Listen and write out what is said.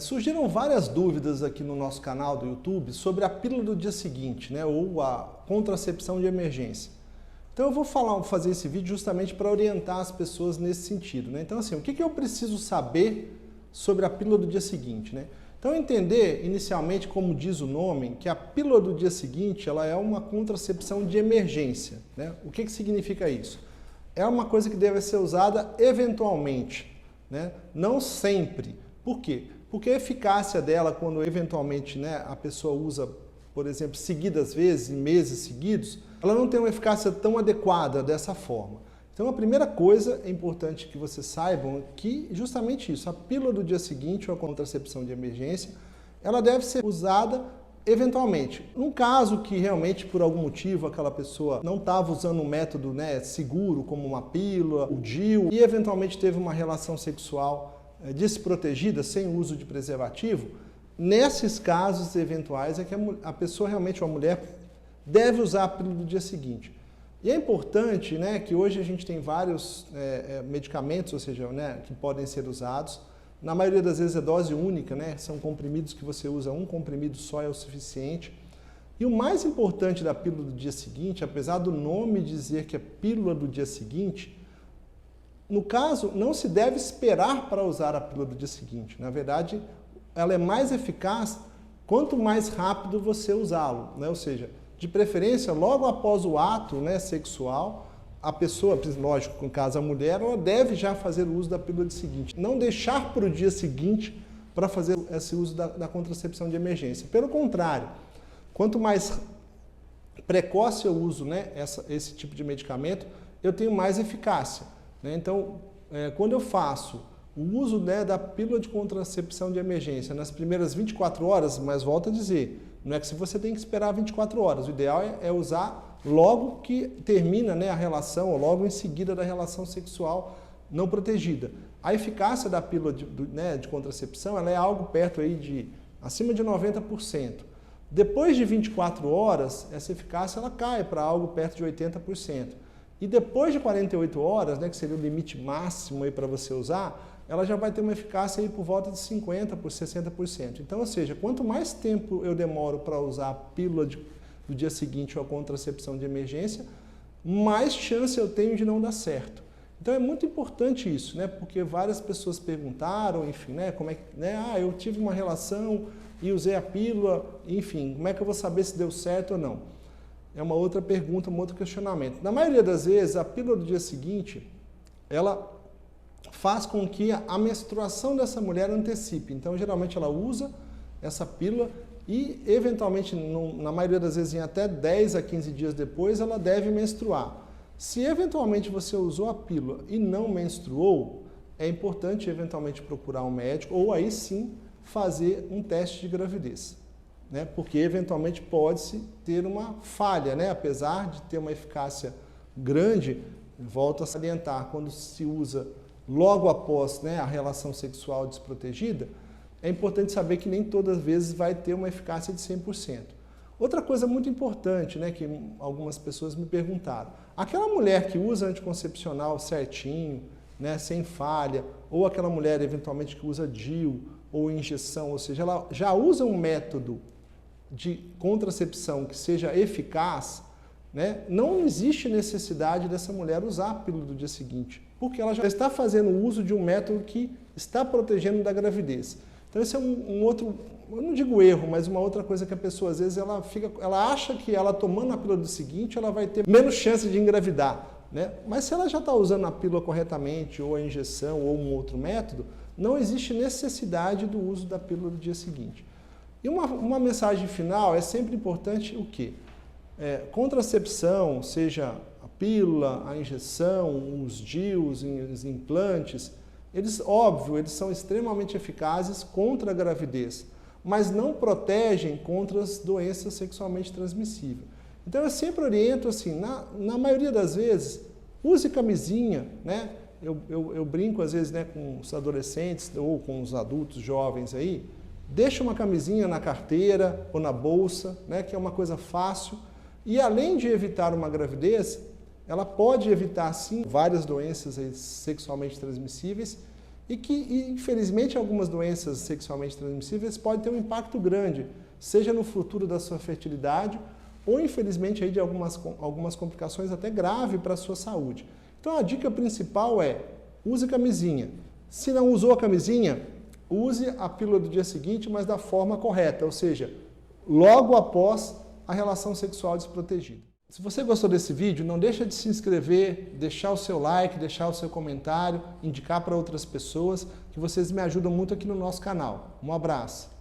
Surgiram várias dúvidas aqui no nosso canal do YouTube sobre a pílula do dia seguinte, né, ou a contracepção de emergência. Então eu vou fazer esse vídeo justamente para orientar as pessoas nesse sentido, né? Então assim, o que eu preciso saber sobre a pílula do dia seguinte, né? Então entender inicialmente, como diz o nome, que a pílula do dia seguinte ela é uma contracepção de emergência, né? O que significa isso? É uma coisa que deve ser usada eventualmente, né? Não sempre. Por quê? Porque a eficácia dela, quando eventualmente, né, a pessoa usa, por exemplo, seguidas vezes, em meses seguidos, ela não tem uma eficácia tão adequada dessa forma. Então a primeira coisa é importante que vocês saibam que justamente isso, a pílula do dia seguinte ou a contracepção de emergência, ela deve ser usada eventualmente. Num caso que realmente por algum motivo aquela pessoa não estava usando um método, né, seguro, como uma pílula, o DIU, e eventualmente teve uma relação sexual desprotegida, sem uso de preservativo, nesses casos eventuais é que a pessoa realmente, uma mulher, deve usar a pílula do dia seguinte. E é importante, né, que hoje a gente tem vários medicamentos, ou seja, né, que podem ser usados. Na maioria das vezes é dose única, né, são comprimidos que você usa, um comprimido só é o suficiente. E o mais importante da pílula do dia seguinte, apesar do nome dizer que é pílula do dia seguinte, no caso, não se deve esperar para usar a pílula do dia seguinte. Na verdade, ela é mais eficaz quanto mais rápido você usá-lo, né? Ou seja, de preferência, logo após o ato, né, sexual, a pessoa, lógico, no caso a mulher, ela deve já fazer o uso da pílula do dia seguinte. Não deixar para o dia seguinte para fazer esse uso da contracepção de emergência. Pelo contrário, quanto mais precoce eu uso, né, esse tipo de medicamento, eu tenho mais eficácia. Então, quando eu faço o uso, né, da pílula de contracepção de emergência nas primeiras 24 horas, mas volto a dizer, não é que você tem que esperar 24 horas, o ideal é usar logo que termina, né, a relação, ou logo em seguida da relação sexual não protegida. A eficácia da pílula de contracepção ela é algo perto aí de acima de 90%. Depois de 24 horas, essa eficácia ela cai para algo perto de 80%. E depois de 48 horas, né, que seria o limite máximo para você usar, ela já vai ter uma eficácia aí por volta de 50%, por 60%. Então, ou seja, quanto mais tempo eu demoro para usar a pílula do dia seguinte ou a contracepção de emergência, mais chance eu tenho de não dar certo. Então é muito importante isso, né, porque várias pessoas perguntaram, enfim, né, como é que, né, eu tive uma relação e usei a pílula, enfim, como é que eu vou saber se deu certo ou não? É uma outra pergunta, um outro questionamento. Na maioria das vezes, a pílula do dia seguinte, ela faz com que a menstruação dessa mulher antecipe. Então, geralmente, ela usa essa pílula e, eventualmente, na maioria das vezes, em até 10 a 15 dias depois, ela deve menstruar. Se, eventualmente, você usou a pílula e não menstruou, é importante, eventualmente, procurar um médico ou, aí sim, fazer um teste de gravidez. Né? Porque eventualmente pode-se ter uma falha, né? Apesar de ter uma eficácia grande, volto a salientar, quando se usa logo após, né, a relação sexual desprotegida, é importante saber que nem todas as vezes vai ter uma eficácia de 100%. Outra coisa muito importante, né, que algumas pessoas me perguntaram, aquela mulher que usa anticoncepcional certinho, né, sem falha, ou aquela mulher eventualmente que usa DIU ou injeção, ou seja, ela já usa um método de contracepção que seja eficaz, né, não existe necessidade dessa mulher usar a pílula do dia seguinte, porque ela já está fazendo uso de um método que está protegendo da gravidez. Então esse é um outro, eu não digo erro, mas uma outra coisa que a pessoa às vezes ela acha que ela tomando a pílula do seguinte ela vai ter menos chance de engravidar, né? Mas se ela já está usando a pílula corretamente, ou a injeção, ou um outro método, não existe necessidade do uso da pílula do dia seguinte. E uma mensagem final é sempre importante o quê? Contracepção, seja a pílula, a injeção, os DIUs, os implantes, eles são extremamente eficazes contra a gravidez, mas não protegem contra as doenças sexualmente transmissíveis. Então eu sempre oriento assim, na maioria das vezes, use camisinha, né? Eu brinco às vezes, né, com os adolescentes ou com os adultos jovens aí, deixa uma camisinha na carteira ou na bolsa, né, que é uma coisa fácil. E além de evitar uma gravidez, ela pode evitar sim várias doenças sexualmente transmissíveis e que, infelizmente, algumas doenças sexualmente transmissíveis podem ter um impacto grande, seja no futuro da sua fertilidade ou, infelizmente, aí de algumas complicações até graves para a sua saúde. Então, a dica principal é: use camisinha. Se não usou a camisinha, use a pílula do dia seguinte, mas da forma correta, ou seja, logo após a relação sexual desprotegida. Se você gostou desse vídeo, não deixa de se inscrever, deixar o seu like, deixar o seu comentário, indicar para outras pessoas, que vocês me ajudam muito aqui no nosso canal. Um abraço!